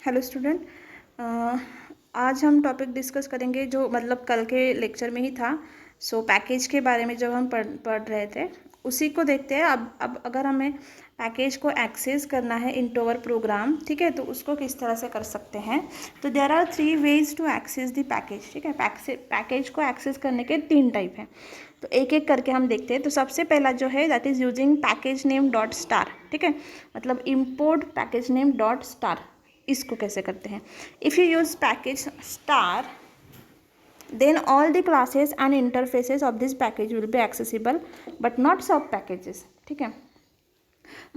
Hello student. आज हम topic discuss करेंगे जो मतलब कल के लेक्चर में ही था। पैकेज के बारे में जब हम पढ़ रहे थे उसी को देखते हैं। अब अगर हमें पैकेज को एक्सेस करना है इन टू आवर प्रोग्राम, ठीक है, तो उसको किस तरह से कर सकते हैं। तो there are 3 ways to access the package, ठीक है। पैकेज को एक्सेस करने के 3 टाइप हैं, तो एक एक करके हम देखते हैं। तो सबसे पहला जो है that is using package name dot star, ठीक है, मतलब import package name dot star. इसको कैसे करते हैं? If you use package star then all the classes and interfaces of this package will be accessible but not सब packages, ठीक है।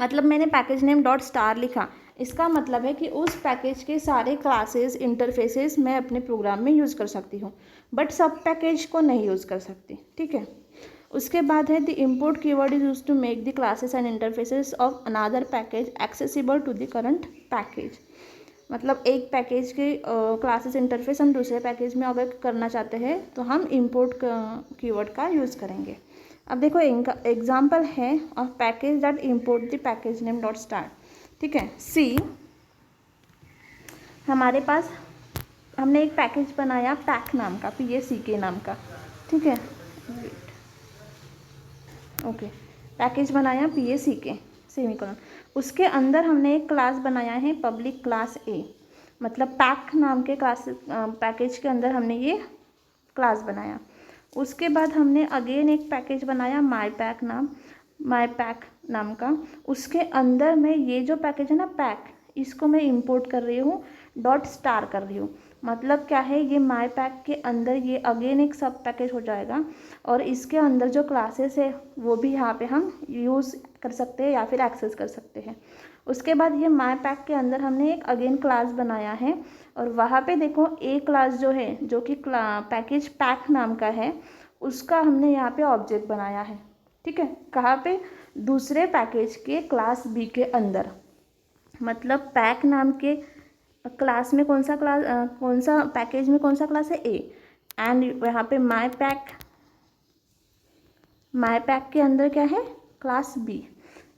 मतलब मैंने पैकेज नेम डॉट स्टार लिखा, इसका मतलब है कि उस पैकेज के सारे क्लासेस इंटरफेसेस मैं अपने प्रोग्राम में यूज़ कर सकती हूँ, बट सब पैकेज को नहीं यूज़ कर सकती, ठीक है। उसके बाद है the import keyword is use to make the classes and interfaces of another package accessible to the current package. मतलब एक पैकेज के क्लासेस इंटरफेस हम दूसरे पैकेज में अगर करना चाहते हैं तो हम इम्पोर्ट कीवर्ड का यूज़ करेंगे। अब देखो एग्जाम्पल है of package that import the package name dot star, ठीक है। सी हमारे पास हमने एक पैकेज बनाया पैक नाम का, PACK नाम का, ठीक है। ओके, पैकेज बनाया PACK सेमीकोलन। उसके अंदर हमने एक क्लास बनाया है पब्लिक क्लास A, मतलब पैक नाम के क्लास पैकेज के अंदर हमने ये क्लास बनाया। उसके बाद हमने अगेन एक पैकेज बनाया माई पैक नाम का। उसके अंदर में ये जो पैकेज है ना पैक, इसको मैं इंपोर्ट कर रही हूँ, डॉट स्टार कर रही हूँ। मतलब क्या है, ये माई पैक के अंदर ये अगेन एक सब पैकेज हो जाएगा और इसके अंदर जो क्लासेस है वो भी यहाँ पे हम यूज़ कर सकते हैं या फिर एक्सेस कर सकते हैं। उसके बाद ये माई पैक के अंदर हमने एक अगेन क्लास बनाया है और वहाँ पे देखो एक क्लास जो है जो कि पैकेज पैक नाम का है, उसका हमने यहाँ पे ऑब्जेक्ट बनाया है, ठीक है। कहाँ पे? दूसरे पैकेज के क्लास B के अंदर। मतलब पैक नाम के क्लास में कौन सा पैकेज में कौन सा क्लास है? A, एंड यहाँ पे माई पैक के अंदर क्या है? Class B।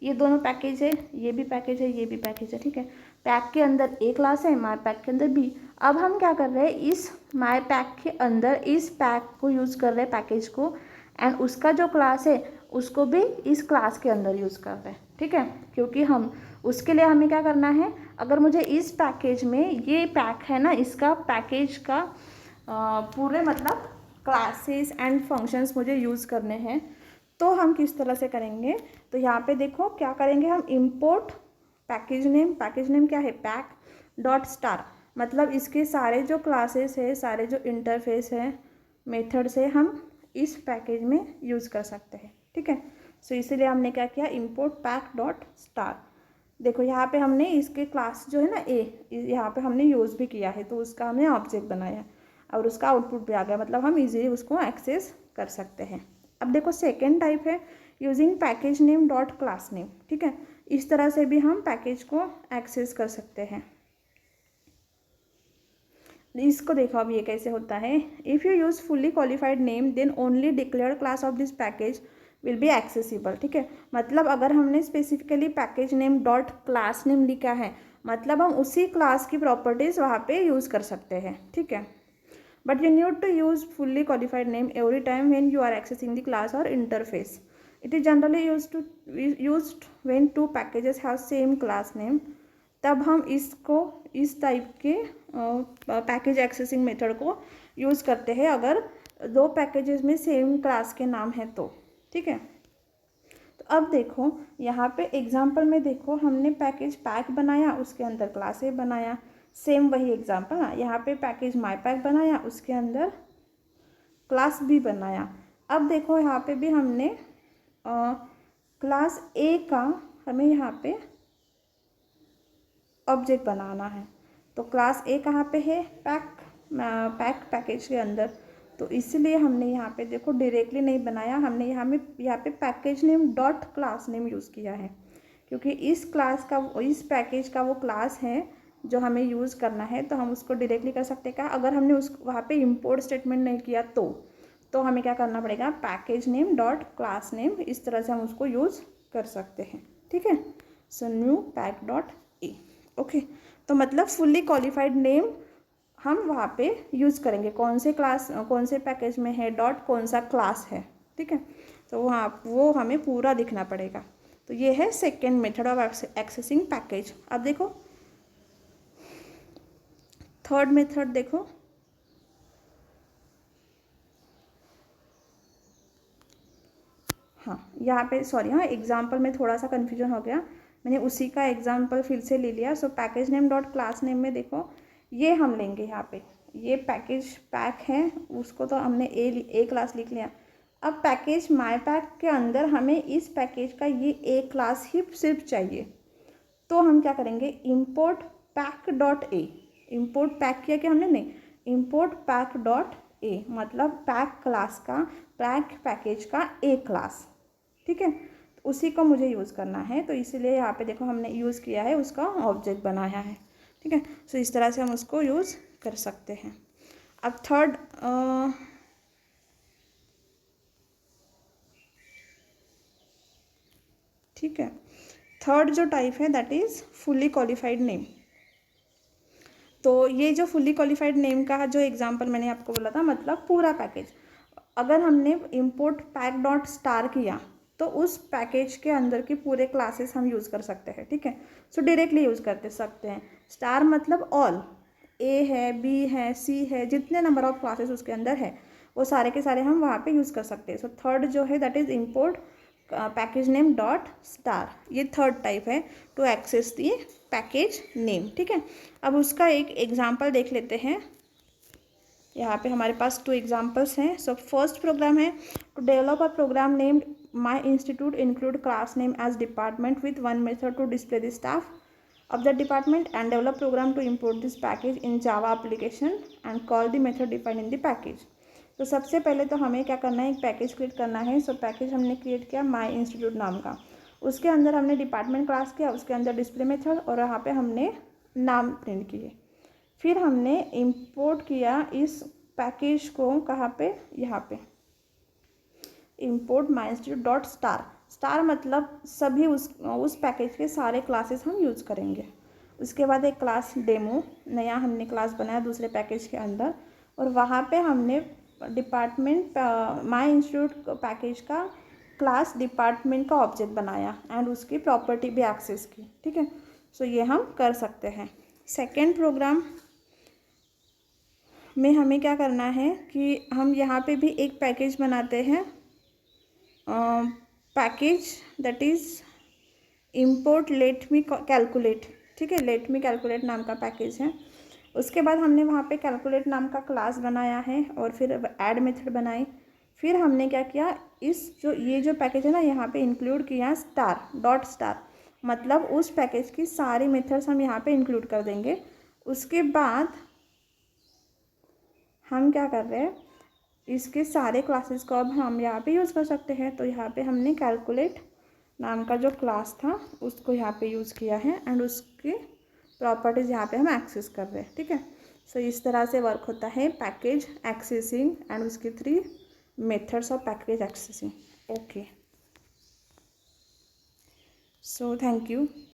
ये दोनों पैकेज है, ये भी पैकेज है, ये भी पैकेज है, ठीक है। पैक के अंदर A क्लास है, माई पैक के अंदर B। अब हम क्या कर रहे हैं, इस माई पैक के अंदर इस पैक को यूज़ कर रहे हैं पैकेज को, एंड उसका जो क्लास है उसको भी इस क्लास के अंदर यूज़ कर रहे हैं, ठीक है। क्योंकि हम उसके लिए हमें क्या करना है, अगर मुझे इस पैकेज में ये पैक है ना, इसका पैकेज का पूरे मतलब क्लासेस एंड फंक्शंस मुझे यूज़ करने हैं, तो हम किस तरह से करेंगे। तो यहाँ पे देखो क्या करेंगे हम, इम्पोर्ट पैकेज नेम क्या है? Pack dot star. मतलब इसके सारे जो क्लासेस है, सारे जो इंटरफेस है, मेथड्स है, हम इस पैकेज में यूज़ कर सकते हैं, ठीक है। सो इसीलिए हमने क्या किया, इम्पोर्ट पैक डॉट स्टार। देखो यहाँ पे हमने इसके क्लास जो है ना A, यहाँ पे हमने यूज़ भी किया है, तो उसका हमने ऑब्जेक्ट बनाया और उसका आउटपुट भी आ गया, मतलब हम इजीली उसको एक्सेस कर सकते हैं। अब देखो सेकेंड टाइप है using package name dot class name, ठीक है। इस तरह से भी हम पैकेज को एक्सेस कर सकते हैं। इसको देखो अब ये कैसे होता है। If you use fully qualified name then only declared class of this package will be accessible, ठीक है। मतलब अगर हमने specifically package name dot class name लिखा है, मतलब हम उसी क्लास की प्रॉपर्टीज़ वहाँ पे यूज़ कर सकते हैं, ठीक है। But you need to use fully qualified name every time when you are accessing the class or interface. It is generally used when two packages have same class name. तब हम इसको इस टाइप के पैकेज एक्सेसिंग मेथड को use करते हैं अगर दो पैकेजेस में सेम क्लास के नाम है तो, ठीक है। तो अब देखो यहाँ पे एग्जांपल में देखो, हमने पैकेज पैक बनाया, उसके अंदर क्लास A बनाया, सेम वही एग्जांपल ना। यहाँ पे पैकेज माई पैक बनाया, उसके अंदर क्लास B बनाया। अब देखो यहाँ पे भी हमने क्लास A का हमें यहाँ पे ऑब्जेक्ट बनाना है। तो क्लास A कहाँ पे है? पैकेज के अंदर। तो इसलिए हमने यहाँ पे देखो डायरेक्टली नहीं बनाया, हमने यहाँ पे package name dot class name use किया है, क्योंकि इस पैकेज का वो क्लास है जो हमें यूज़ करना है, तो हम उसको डायरेक्टली कर सकते हैं। अगर हमने वहाँ पे इम्पोर्ट स्टेटमेंट नहीं किया तो हमें क्या करना पड़ेगा, package name dot class name, इस तरह से हम उसको यूज़ कर सकते हैं, ठीक है। So new pack dot A, okay. तो मतलब फुल्ली क्वालिफाइड नेम हम वहाँ पे यूज़ करेंगे, कौन से क्लास कौन से पैकेज में है, डॉट कौन सा क्लास है, ठीक है। तो वहाँ वो हमें पूरा दिखना पड़ेगा। तो ये है second method of accessing package. अब देखो थर्ड मेथड देखो, हाँ यहाँ पे सॉरी, हाँ एग्जाम्पल में थोड़ा सा कन्फ्यूजन हो गया, मैंने उसी का एग्जाम्पल फिर से ले लिया। So package name dot class name में देखो ये हम लेंगे यहाँ पे, ये पैकेज पैक है उसको तो हमने ए क्लास लिख लिया। अब पैकेज माई पैक के अंदर हमें इस पैकेज का ये ए क्लास ही सिर्फ चाहिए, तो हम क्या करेंगे, import pack dot A, import pack किया कि हमने, नहीं, इम्पोर्ट पैक डॉट ए मतलब पैक क्लास का, पैक पैकेज का ए क्लास, ठीक है। तो उसी को मुझे यूज़ करना है, तो इसीलिए यहाँ पे देखो हमने यूज़ किया है, उसका ऑब्जेक्ट बनाया है, ठीक है। सो इस तरह से हम उसको यूज़ कर सकते हैं। अब थर्ड ठीक है, थर्ड जो टाइप है that is fully qualified name. तो ये जो फुल्ली क्वालिफाइड नेम का जो एग्जांपल मैंने आपको बोला था, मतलब पूरा पैकेज, अगर हमने इम्पोर्ट पैक डॉट स्टार किया तो उस पैकेज के अंदर की पूरे क्लासेस हम यूज़ कर सकते हैं, ठीक है। सो डायरेक्टली यूज़ करते सकते हैं। स्टार मतलब ऑल, ए है, बी है, सी है, जितने नंबर ऑफ क्लासेस उसके अंदर है वो सारे के सारे हम वहाँ पे यूज़ कर सकते हैं। सो थर्ड जो है that is import package name dot star, ये थर्ड टाइप है to access the package name, ठीक है। अब उसका एक एग्जाम्पल देख लेते हैं। यहाँ पे हमारे पास 2 एग्जाम्पल्स हैं। सो फर्स्ट प्रोग्राम है to develop a program named my institute include class name as department with one method to display the staff of the department and develop program to import this package in Java application and call the method defined in the package। तो सबसे पहले तो हमें क्या करना है, एक package create करना है। सो पैकेज हमने क्रिएट किया माई इंस्टीट्यूट नाम का, उसके अंदर हमने डिपार्टमेंट क्लास किया, उसके अंदर डिस्प्ले मेथड और यहाँ पे हमने नाम प्रिंट किए। फिर हमने इंपोर्ट किया इस पैकेज को कहाँ पे, यहाँ पे इम्पोर्ट माई इंस्टीट्यूट डॉट स्टार, स्टार मतलब सभी उस पैकेज के सारे क्लासेस हम यूज़ करेंगे। उसके बाद एक क्लास डेमो नया हमने क्लास बनाया दूसरे पैकेज के अंदर, और वहाँ पे हमने डिपार्टमेंट माई इंस्टीट्यूट पैकेज का क्लास डिपार्टमेंट का ऑब्जेक्ट बनाया एंड उसकी प्रॉपर्टी भी एक्सेस की, ठीक है। सो ये हम कर सकते हैं। सेकेंड प्रोग्राम में हमें क्या करना है कि हम यहाँ पे भी एक पैकेज बनाते हैं, package that is import let me calculate, ठीक है, लेट मी कैलकुलेट नाम का पैकेज है। उसके बाद हमने वहाँ पे कैलकुलेट नाम का क्लास बनाया है और फिर ऐड मेथड बनाई। फिर हमने क्या किया, इस जो ये जो पैकेज है ना यहाँ पे इंक्लूड किया स्टार डॉट स्टार, मतलब उस पैकेज की सारी मेथड्स हम यहाँ पे इंक्लूड कर देंगे। उसके बाद हम क्या कर रहे हैं, इसके सारे क्लासेस को अब हम यहाँ पे यूज़ कर सकते हैं। तो यहाँ पे हमने कैलकुलेट नाम का जो क्लास था उसको यहाँ पे यूज़ किया है एंड उसकी प्रॉपर्टीज़ यहाँ पे हम एक्सेस कर रहे हैं, ठीक है। सो इस तरह से वर्क होता है पैकेज एक्सेसिंग एंड उसकी 3 methods of package accessing. Okay, so thank you.